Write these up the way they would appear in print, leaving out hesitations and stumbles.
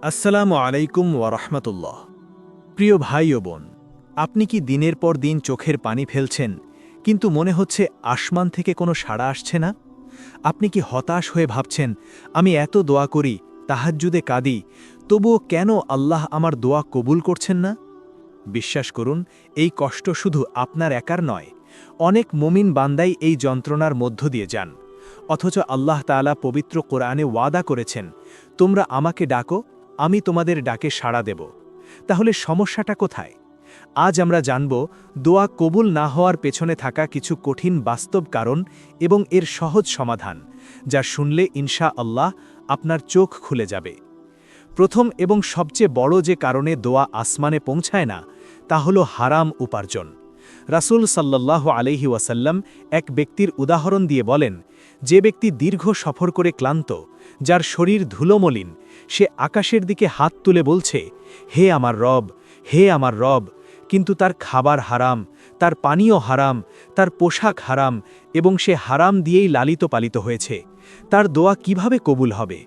আসসালামু আলাইকুম ওয়ারহমতুল্লাহ। প্রিয় ভাই ও বোন, আপনি কি দিনের পর দিন চোখের পানি ফেলছেন, কিন্তু মনে হচ্ছে আসমান থেকে কোনো সাড়া আসছে না? আপনি কি হতাশ হয়ে ভাবছেন, আমি এত দোয়া করি, তাহাজ্জুদে কাঁদি, তবুও কেন আল্লাহ আমার দোয়া কবুল করছেন না? বিশ্বাস করুন, এই কষ্ট শুধু আপনার একার নয়, অনেক মুমিন বান্দাই এই যন্ত্রণার মধ্য দিয়ে যান। অথচ আল্লাহ তাআলা পবিত্র কোরআনে ওয়াদা করেছেন, তোমরা আমাকে ডাকো, আমি তোমাদের ডাকে সাড়া দেব। তাহলে সমস্যাটা কোথায়? আজ আমরা জানব দোয়া কবুল না হওয়ার পেছনে থাকা কিছু কঠিন বাস্তব কারণ এবং এর সহজ সমাধান, যা শুনলে ইনশা আল্লাহ আপনার চোখ খুলে যাবে। প্রথম এবং সবচেয়ে বড় যে কারণে দোয়া আসমানে পৌঁছায় না, তা হল হারাম উপার্জন। রাসূল সাল্লাল্লাহু আলাইহি ওয়াসাল্লাম এক ব্যক্তির উদাহরণ দিয়ে বলেন, যে ব্যক্তি দীর্ঘ সফর করে ক্লান্ত, যার শরীর ধুলোমলিন, সে আকাশের দিকে হাত তুলে বলছে, হে আমার রব, হে আমার রব, কিন্তু তার খাবার হারাম, তার পানীয় হারাম, তার পোশাক হারাম এবং সে হারাম দিয়েই লালিত পালিত হয়েছে। তার দোয়া কিভাবে কবুল হবে?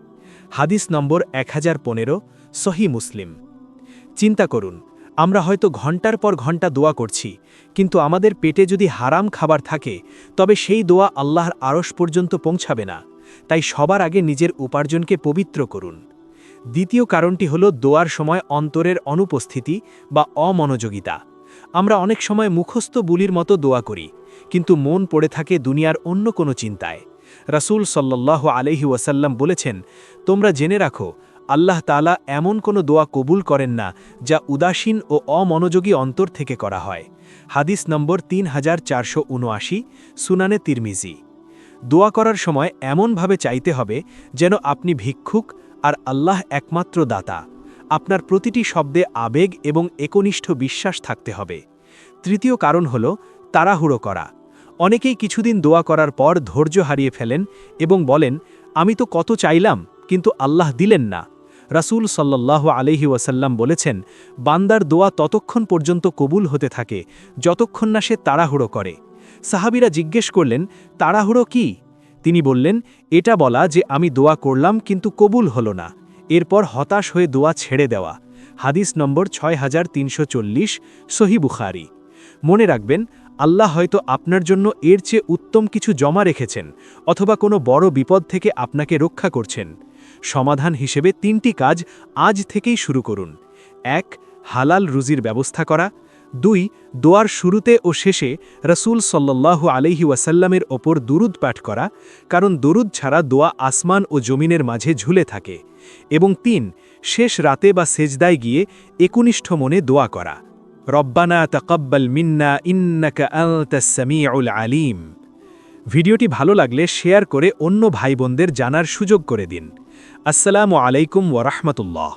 হাদিস নম্বর 1015, সহি মুসলিম। চিন্তা করুন, আমরা হয়তো ঘন্টার পর ঘন্টা দোয়া করছি, কিন্তু আমাদের পেটে যদি হারাম খাবার থাকে, তবে সেই দোয়া আল্লাহর আরশ পর্যন্ত পৌঁছাবে না। তাই সবার আগে নিজের উপার্জনকে পবিত্র করুন। দ্বিতীয় কারণটি হল দোয়ার সময় অন্তরের অনুপস্থিতি বা অমনোযোগিতা। আমরা অনেক সময় মুখস্থ বুলির মতো দোয়া করি, কিন্তু মন পড়ে থাকে দুনিয়ার অন্য কোনো চিন্তায়। রাসূল সাল্লাল্লাহু আলাইহি ওয়াসাল্লাম বলেছেন, তোমরা জেনে রাখো, আল্লাহ তাআলা এমন কোনো দোয়া কবুল করেন না যা উদাসীন ও অমনোযোগী অন্তর থেকে করা হয়। হাদিস নম্বর 3479, সুনানে তিরমিজি। দোয়া করার সময় এমনভাবে চাইতে হবে যেন আপনি ভিক্ষুক আর আল্লাহ একমাত্র দাতা। আপনার প্রতিটি শব্দে আবেগ এবং একনিষ্ঠ বিশ্বাস থাকতে হবে। তৃতীয় কারণ হল তাড়াহুড়ো করা। অনেকেই কিছুদিন দোয়া করার পর ধৈর্য হারিয়ে ফেলেন এবং বলেন, আমি তো কত চাইলাম, কিন্তু আল্লাহ দিলেন না। রাসূল সাল্লাল্লাহু আলাইহি ওয়াসাল্লাম বলেছেন, বান্দার দোয়া ততক্ষণ পর্যন্ত কবুল হতে থাকে যতক্ষণ না সে তাড়াহুড়ো করে। সাহাবীরা জিজ্ঞেস করলেন, তাড়াহুড়ো কি? তিনি বললেন, এটা বলা যে আমি দোয়া করলাম কিন্তু কবুল হলো না, এরপর হতাশ হয়ে দোয়া ছেড়ে দেওয়া। হাদিস নম্বর 6340, সহি বুখারী। মনে রাখবেন, আল্লাহ হয়তো আপনার জন্য এর চেয়ে উত্তম কিছু জমা রেখেছেন, অথবা কোনো বড় বিপদ থেকে আপনাকে রক্ষা করছেন। সমাধান হিসেবে 3টি কাজ আজ থেকেই শুরু করুন। 1. হালাল রুজির ব্যবস্থা করা। 2. দোয়ার শুরুতে ও শেষে রাসূল সাল্লাল্লাহু আলাইহি ওয়াসাল্লামের ওপর দুরুদ পাঠ করা, কারণ দুরুদ ছাড়া দোয়া আসমান ও জমিনের মাঝে ঝুলে থাকে। এবং 3. শেষ রাতে বা সেজদায় গিয়ে একনিষ্ঠ মনে দোয়া করা, রব্বানা তাকাব্বাল মিন্না ইন্নাকা আনতাস সামিউল আলিম। ভিডিওটি ভালো লাগলে শেয়ার করে অন্য ভাই বোনদের জানার সুযোগ করে দিন। আসসালামু আলাইকুম ওয়া রাহমাতুল্লাহ।